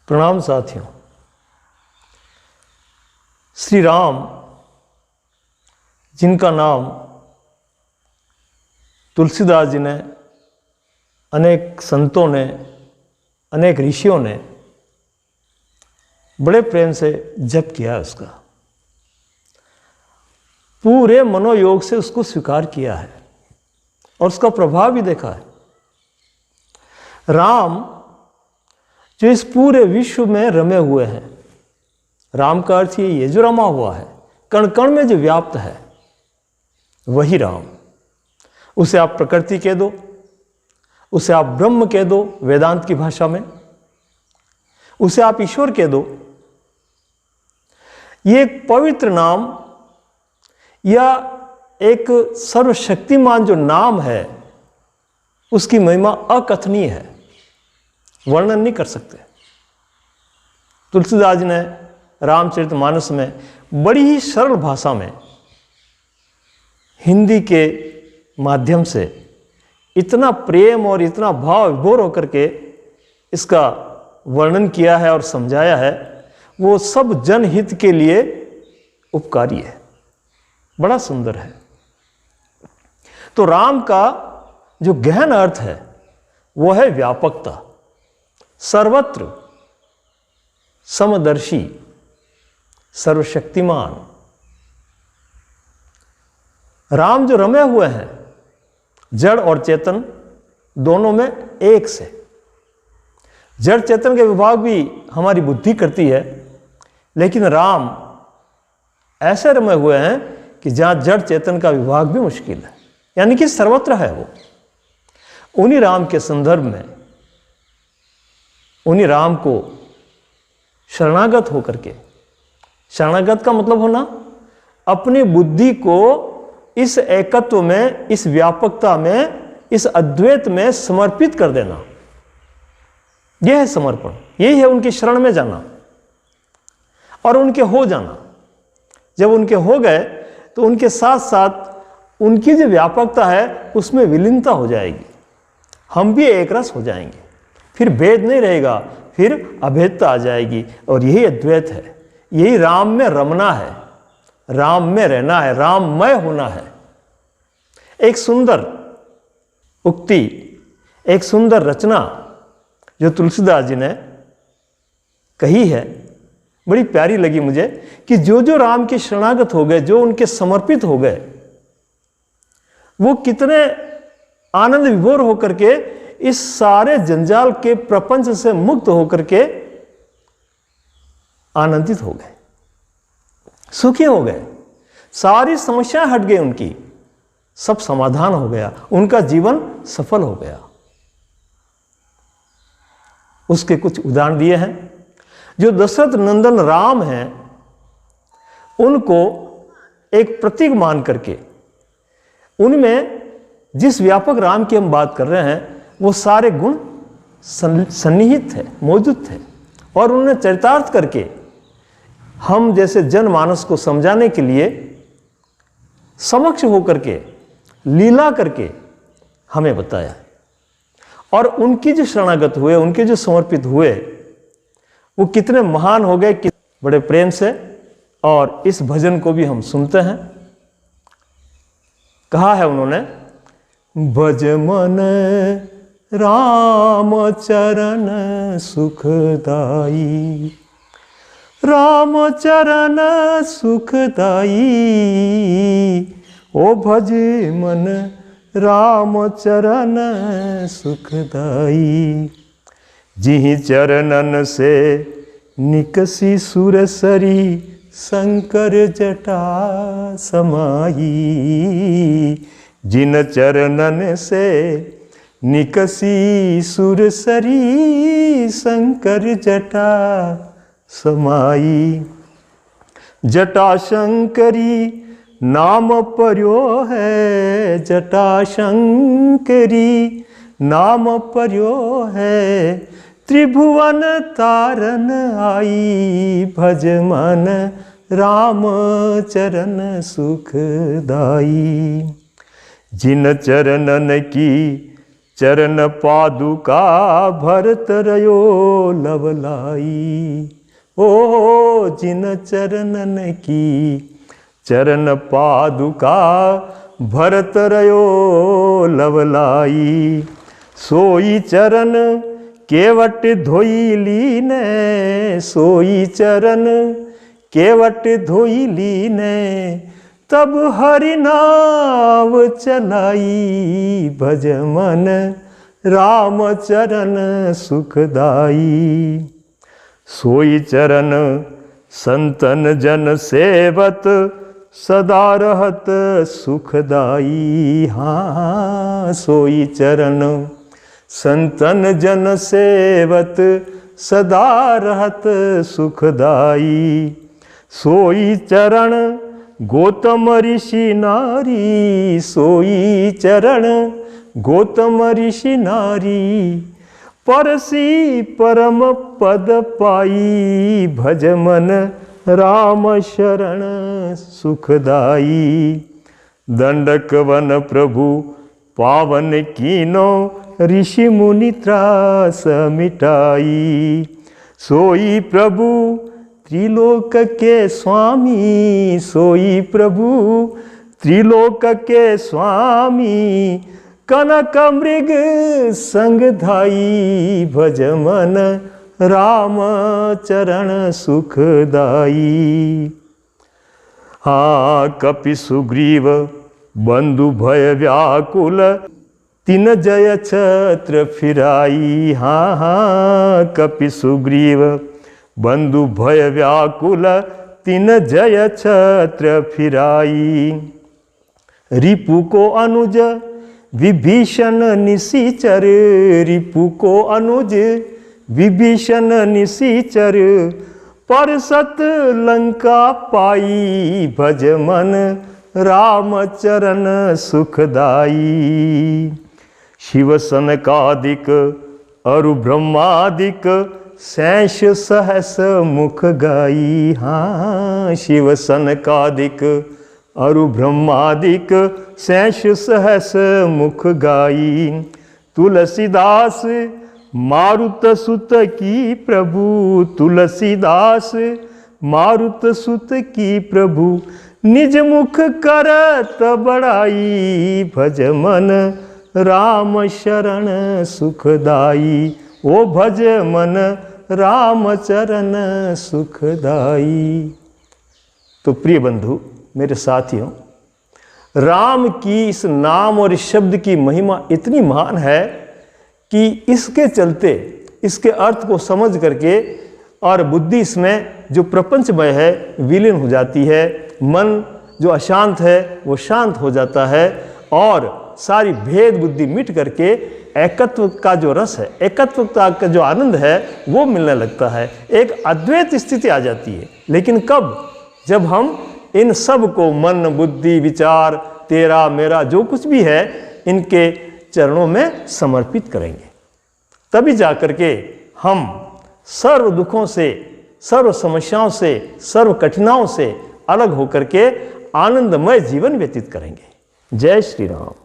प्रणाम साथियों। श्री राम जिनका नाम तुलसीदास जी ने, अनेक संतों ने, अनेक ऋषियों ने बड़े प्रेम से जप किया है, उसका पूरे मनोयोग से उसको स्वीकार किया है और उसका प्रभाव भी देखा है। राम जो इस पूरे विश्व में रमे हुए हैं, राम का अर्थ ये जो रमा हुआ है, कण कण में जो व्याप्त है, वही राम। उसे आप प्रकृति कह दो, उसे आप ब्रह्म कह दो वेदांत की भाषा में, उसे आप ईश्वर कह दो। ये एक पवित्र नाम या एक सर्वशक्तिमान जो नाम है, उसकी महिमा अकथनीय है, वर्णन नहीं कर सकते। तुलसीदास जी ने रामचरितमानस में बड़ी ही सरल भाषा में हिंदी के माध्यम से इतना प्रेम और इतना भाव विभोर होकर के इसका वर्णन किया है और समझाया है, वो सब जनहित के लिए उपकारी है, बड़ा सुंदर है। तो राम का जो गहन अर्थ है वो है व्यापकता, सर्वत्र समदर्शी, सर्वशक्तिमान। राम जो रमे हुए हैं जड़ और चेतन दोनों में एक से। जड़ चेतन के विभाग भी हमारी बुद्धि करती है, लेकिन राम ऐसे रमे हुए हैं कि जहां जड़ चेतन का विभाग भी मुश्किल है, यानी कि सर्वत्र है वो। उन्हीं राम के संदर्भ में, उन्हीं राम को शरणागत होकर के, शरणागत का मतलब होना अपनी बुद्धि को इस एकत्व में, इस व्यापकता में, इस अद्वैत में समर्पित कर देना, यह है समर्पण। यही है उनकी शरण में जाना और उनके हो जाना। जब उनके हो गए तो उनके साथ साथ उनकी जो व्यापकता है उसमें विलीनता हो जाएगी, हम भी एक रस हो जाएंगे, फिर भेद नहीं रहेगा, फिर अभेदता आ जाएगी। और यही अद्वैत है, यही राम में रमना है, राम में रहना है, राममय होना है। एक सुंदर उक्ति, एक सुंदर रचना जो तुलसीदास जी ने कही है, बड़ी प्यारी लगी मुझे, कि जो जो राम के शरणागत हो गए, जो उनके समर्पित हो गए, वो कितने आनंद विभोर होकर के इस सारे जंजाल के प्रपंच से मुक्त होकर के आनंदित हो गए, सुखी हो गए, सारी समस्याएं हट गई, उनकी सब समाधान हो गया, उनका जीवन सफल हो गया। उसके कुछ उदाहरण दिए हैं। जो दशरथ नंदन राम हैं, उनको एक प्रतीक मान करके, उनमें जिस व्यापक राम की हम बात कर रहे हैं वो सारे गुण सन्निहित थे, मौजूद थे, और उन्हें चरितार्थ करके हम जैसे जनमानस को समझाने के लिए समक्ष होकर के लीला करके हमें बताया। और उनकी जो शरणागत हुए, उनके जो समर्पित हुए, वो कितने महान हो गए, बड़े प्रेम से। और इस भजन को भी हम सुनते हैं। कहा है उन्होंने, भज मन राम चरण सुखदाई, राम चरण सुखदाई, ओ भज मन राम चरण सुखदाई। जिहि चरणन से निकसी सुरसरी, शंकर जटा समाई। जिन चरणन से निकसी सुरसरी, शंकर जटा समाई। जटा शंकरी नाम पर्यो है, जटा शंकरी नाम पर्यो है। त्रिभुवन तारन आई, भज मन राम चरण सुखदाई। जिन चरणन की चरण पादुका भरत रयो लवलाई। ओ जिन चरणन की चरण पादुका भरत रयो लवलाई। सोई चरण केवट धोई लीने, सोई चरण केवट धोई लीने, तब हरि नाम चलाई। भज मन राम चरण सुखदाई। सोई चरण संतन जन सेवत, सदा रहत सुखदाई। हाँ सोई चरण संतन जन सेवत, सदा रहत सुखदाई। सोई चरण गौतम ऋषि नारी, सोई चरण गौतम ऋषि नारी, परसी परम पद पाई। भज मन राम शरण सुखदाई। दंडक वन प्रभु पावन कीनो, ऋषि मुनि त्रास मिटाई। सोई प्रभु त्रिलोक के स्वामी, सोई प्रभु त्रिलोक के स्वामी, कनक मृग संग धाई। भज मन राम चरण सुखदाई। हाँ कपि सुग्रीव बंधु भय व्याकुल, तिन जय छत्र फिराई। हाँ हाँ कपि सुग्रीव बंधु भय व्याकुल, तिन जय छत्र फिराई। रिपु को अनुज विभीषण निशिचर, रिपु को अनुज विभीषण निशिचर, परसत लंका पाई। भज मन राम चरण सुखदाई। शिव सनकादिक अरु ब्रह्मादिक, सैंश सहस मुख गाई। हाँ शिव सनकादिक अरु ब्रह्मादिक, सैंश सहस मुख गाई। तुलसीदास मारुत सुत की प्रभु, तुलसीदास मारुत सुत की प्रभु, निज मुख करत बड़ाई। भज मन राम शरण सुखदाई। ओ भज मन राम चरण सुखदाई। तो प्रिय बंधु मेरे साथियों, राम की इस नाम और इस शब्द की महिमा इतनी महान है कि इसके चलते इसके अर्थ को समझ करके और बुद्धि इसमें जो प्रपंचमय है विलीन हो जाती है। मन जो अशांत है वो शांत हो जाता है और सारी भेद बुद्धि मिट करके एकत्व का जो रस है, एकत्व का जो आनंद है वो मिलने लगता है। एक अद्वैत स्थिति आ जाती है। लेकिन कब? जब हम इन सब को मन बुद्धि विचार तेरा मेरा जो कुछ भी है इनके चरणों में समर्पित करेंगे, तभी जाकर के हम सर्व दुखों से, सर्व समस्याओं से, सर्व कठिनाइयों से अलग होकर के आनंदमय जीवन व्यतीत करेंगे। जय श्री राम।